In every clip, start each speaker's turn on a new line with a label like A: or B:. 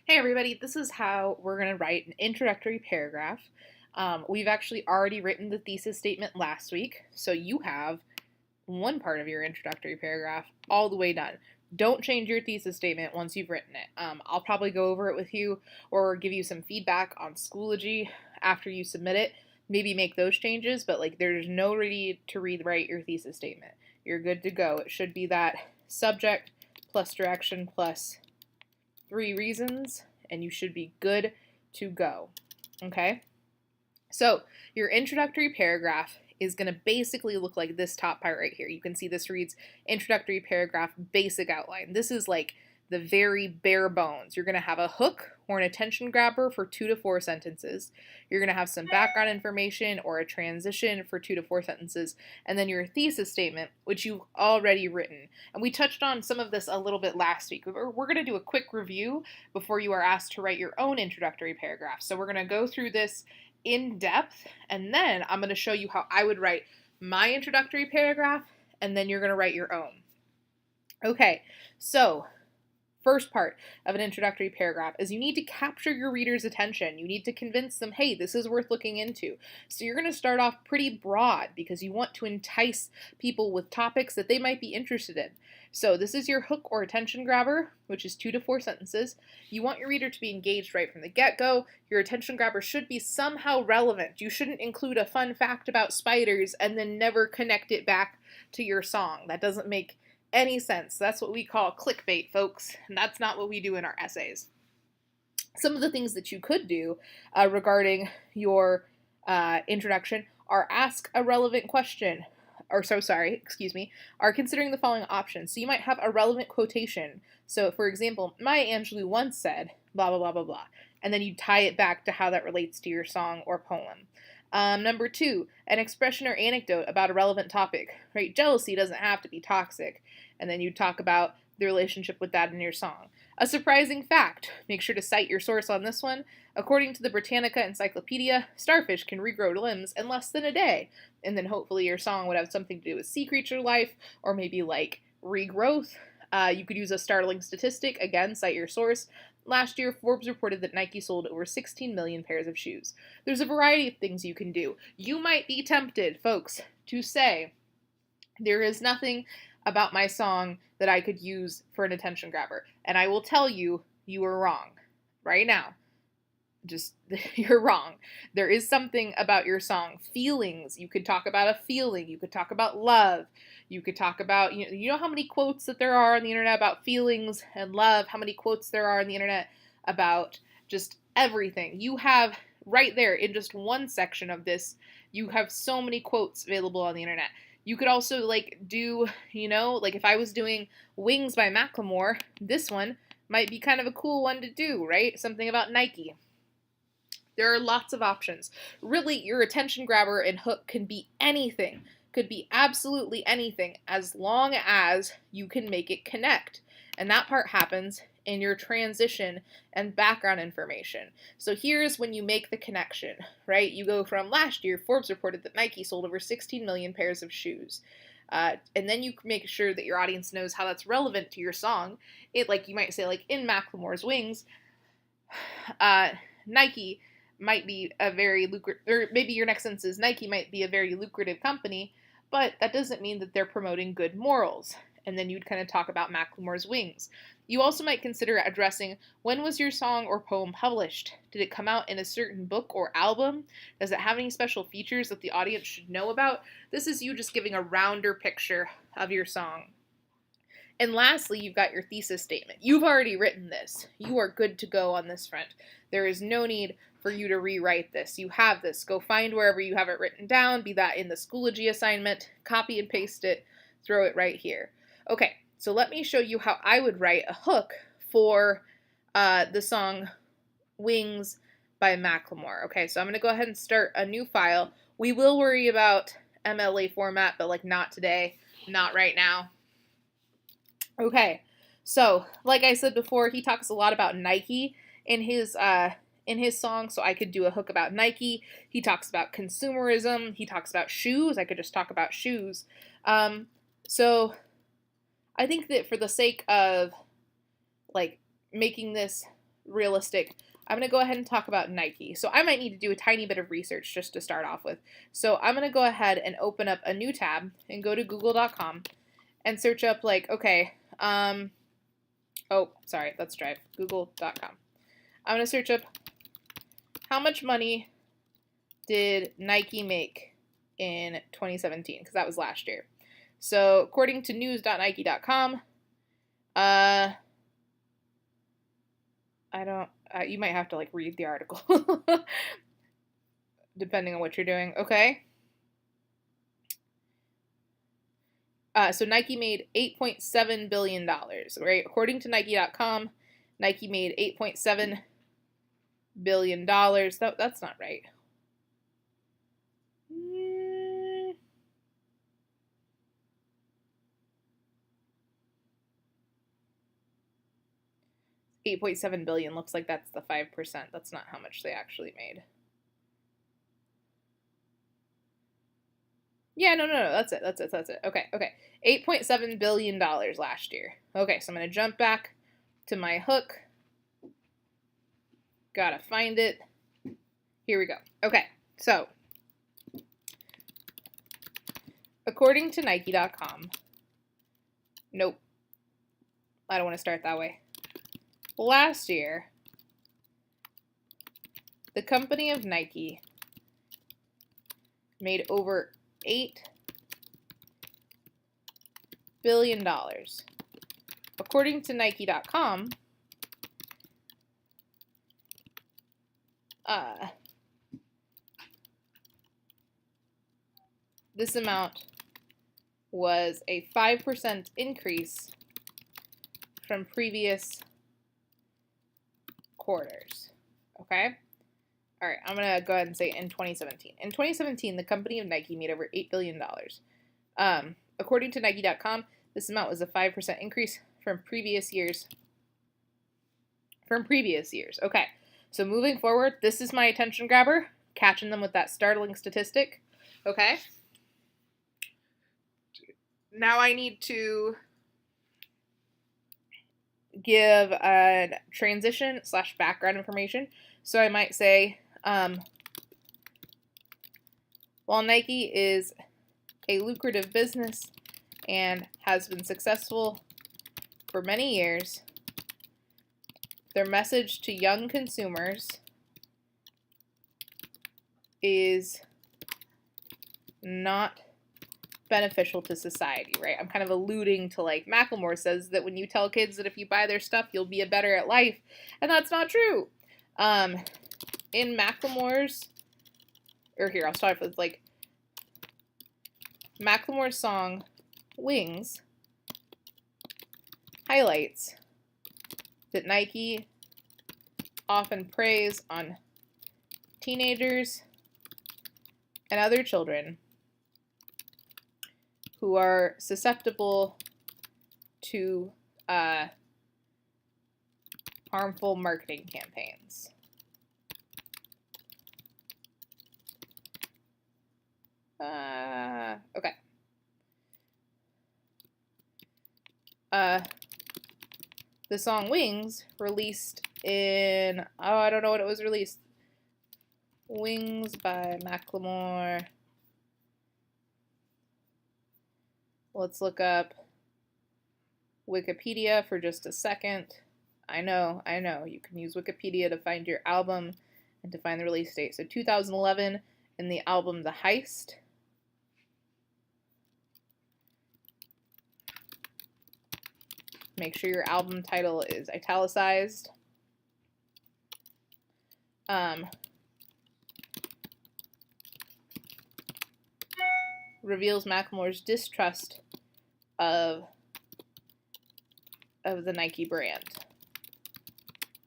A: Hey everybody, this is how we're going to write an introductory paragraph. We've actually already written the thesis statement last week, so you have one part of your introductory paragraph all the way done. Don't change your thesis statement once you've written it. I'll probably go over it with you or give you some feedback on Schoology after you submit it. Maybe make those changes, but there's no need to rewrite your thesis statement. You're good to go. It should be that subject plus direction plus 3 reasons, and you should be good to go. Okay? So, your introductory paragraph is going to basically look like this top part right here. You can see this reads introductory paragraph basic outline. This is like the very bare bones. You're going to have a hook or an attention grabber for 2 to 4 sentences. You're going to have some background information or a transition for 2 to 4 sentences, and then your thesis statement, which you've already written. And we touched on some of this a little bit last week. We're going to do a quick review before you are asked to write your own introductory paragraph. So we're going to go through this in depth, and then I'm going to show you how I would write my introductory paragraph, and then you're going to write your own. Okay, so first part of an introductory paragraph is you need to capture your reader's attention. You need to convince them, hey, this is worth looking into. So you're going to start off pretty broad because you want to entice people with topics that they might be interested in. So this is your hook or attention grabber, which is 2 to 4 sentences. You want your reader to be engaged right from the get-go. Your attention grabber should be somehow relevant. You shouldn't include a fun fact about spiders and then never connect it back to your song. That doesn't make any sense. That's what we call clickbait, folks, and that's not what we do in our essays. Some of the things that you could do regarding your introduction are ask a relevant question, are considering the following options. So you might have a relevant quotation. So, for example, Maya Angelou once said, blah, blah, blah, blah, blah, and then you tie it back to how that relates to your song or poem. Number 2, an expression or anecdote about a relevant topic, right? Jealousy doesn't have to be toxic. And then you talk about the relationship with that in your song. A surprising fact. Make sure to cite your source on this one. According to the Britannica Encyclopedia, starfish can regrow limbs in less than a day. And then hopefully your song would have something to do with sea creature life, or maybe like regrowth. You could use a startling statistic. Again, cite your source. Last year, Forbes reported that Nike sold over 16 million pairs of shoes. There's a variety of things you can do. You might be tempted, folks, to say, there is nothing about my song that I could use for an attention grabber. And I will tell you, you are wrong. Right now. Just, you're wrong. There is something about your song. Feelings. You could talk about a feeling. You could talk about love. You could talk about, you know how many quotes that there are on the internet about feelings and love? How many quotes there are on the internet about just everything? You have right there in just one section of this, you have so many quotes available on the internet. You could also do, if I was doing Wings by Macklemore, this one might be kind of a cool one to do, right? Something about Nike. There are lots of options. Really, your attention grabber and hook can be anything. Could be absolutely anything as long as you can make it connect. And that part happens in your transition and background information. So here's when you make the connection, right? You go from last year, Forbes reported that Nike sold over 16 million pairs of shoes. And then you make sure that your audience knows how that's relevant to your song. You might say, in Macklemore's Wings, Nike might be a very lucrative, or maybe your next sentence is Nike might be a very lucrative company, but that doesn't mean that they're promoting good morals. And then you'd kind of talk about Macklemore's Wings. You also might consider addressing, when was your song or poem published? Did it come out in a certain book or album? Does it have any special features that the audience should know about? This is you just giving a rounder picture of your song. And lastly, you've got your thesis statement. You've already written this. You are good to go on this front. There is no need for you to rewrite this. You have this. Go find wherever you have it written down, be that in the Schoology assignment, copy and paste it, throw it right here. Okay, so let me show you how I would write a hook for the song Wings by Macklemore. Okay, so I'm going to go ahead and start a new file. We will worry about MLA format, but not today, not right now. Okay, so like I said before, he talks a lot about Nike in his song, so I could do a hook about Nike. He talks about consumerism. He talks about shoes. I could just talk about shoes. So I think that for the sake of making this realistic, I'm going to go ahead and talk about Nike. So I might need to do a tiny bit of research just to start off with. So I'm going to go ahead and open up a new tab and go to google.com and search up like, okay, oh, sorry, let's try google.com. I'm going to search up how much money did Nike make in 2017, because that was last year. So according to news.nike.com, you might have to like read the article depending on what you're doing. Okay. So Nike made $8.7 billion, right? According to Nike.com, Nike made $8.7 billion. That's not right. $8.7 billion looks like that's the 5%. That's not how much they actually made. Yeah, no, that's it. Okay. $8.7 billion last year. Okay, so I'm going to jump back to my hook. Gotta find it. Here we go. Okay, so according to Nike.com, nope, I don't want to start that way. Last year, the company of Nike made over $8 billion. According to Nike.com, this amount was a 5% increase from previous quarters. Okay? All right, I'm going to go ahead and say in 2017. In 2017, the company of Nike made over $8 billion. According to Nike.com, this amount was a 5% increase from previous years. Okay, so moving forward, this is my attention grabber, catching them with that startling statistic. Okay? Now I need to give a transition / background information. So I might say, while Nike is a lucrative business and has been successful for many years, their message to young consumers is not beneficial to society, right? I'm kind of alluding to like Macklemore says that when you tell kids that if you buy their stuff, you'll be better at life, and that's not true. In Macklemore's, or here, I'll start with like Macklemore's song Wings highlights that Nike often preys on teenagers and other children who are susceptible to harmful marketing campaigns. Okay. The song Wings, released in, I don't know what it was released. Wings by Macklemore. Let's look up Wikipedia for just a second. I know, you can use Wikipedia to find your album and to find the release date. So 2011, in the album The Heist. Make sure your album title is italicized. Reveals Macklemore's distrust of the Nike brand.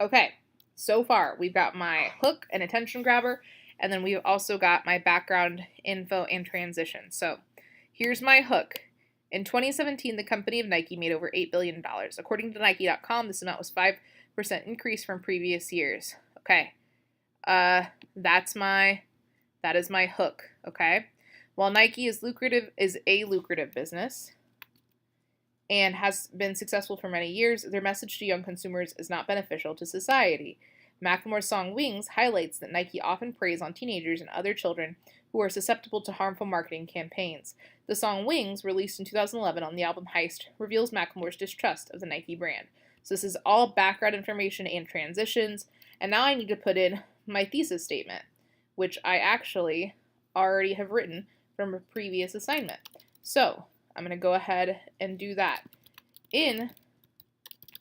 A: Okay, so far we've got my hook and attention grabber, and then we've also got my background info and transition. So here's my hook. In 2017, the company of Nike made over $8 billion. According to Nike.com, this amount was 5% increase from previous years. Okay, that is my hook. Okay, while Nike is a lucrative business and has been successful for many years, their message to young consumers is not beneficial to society. Macklemore's song Wings highlights that Nike often preys on teenagers and other children who are susceptible to harmful marketing campaigns. The song Wings, released in 2011 on the album Heist, reveals Macklemore's distrust of the Nike brand. So this is all background information and transitions, and now I need to put in my thesis statement, which I actually already have written from a previous assignment. So I'm going to go ahead and do that. In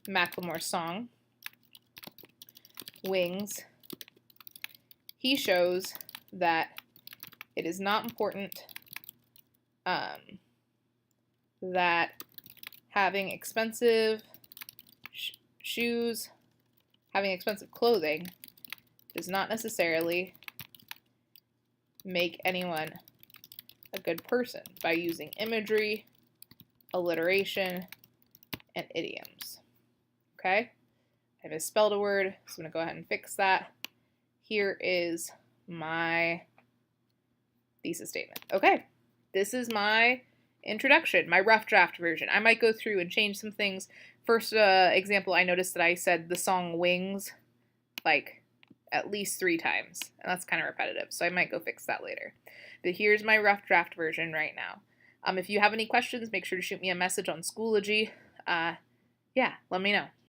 A: Macklemore's song, Wings, he shows that it is not important that having expensive shoes, having expensive clothing, does not necessarily make anyone a good person by using imagery, alliteration, and idioms. Okay? I misspelled a word, so I'm going to go ahead and fix that. Here is my thesis statement. Okay, this is my introduction, my rough draft version. I might go through and change some things. First example, I noticed that I said the song Wings like at least 3 times, and that's kind of repetitive, so I might go fix that later. But here's my rough draft version right now. If you have any questions, make sure to shoot me a message on Schoology. Yeah, let me know.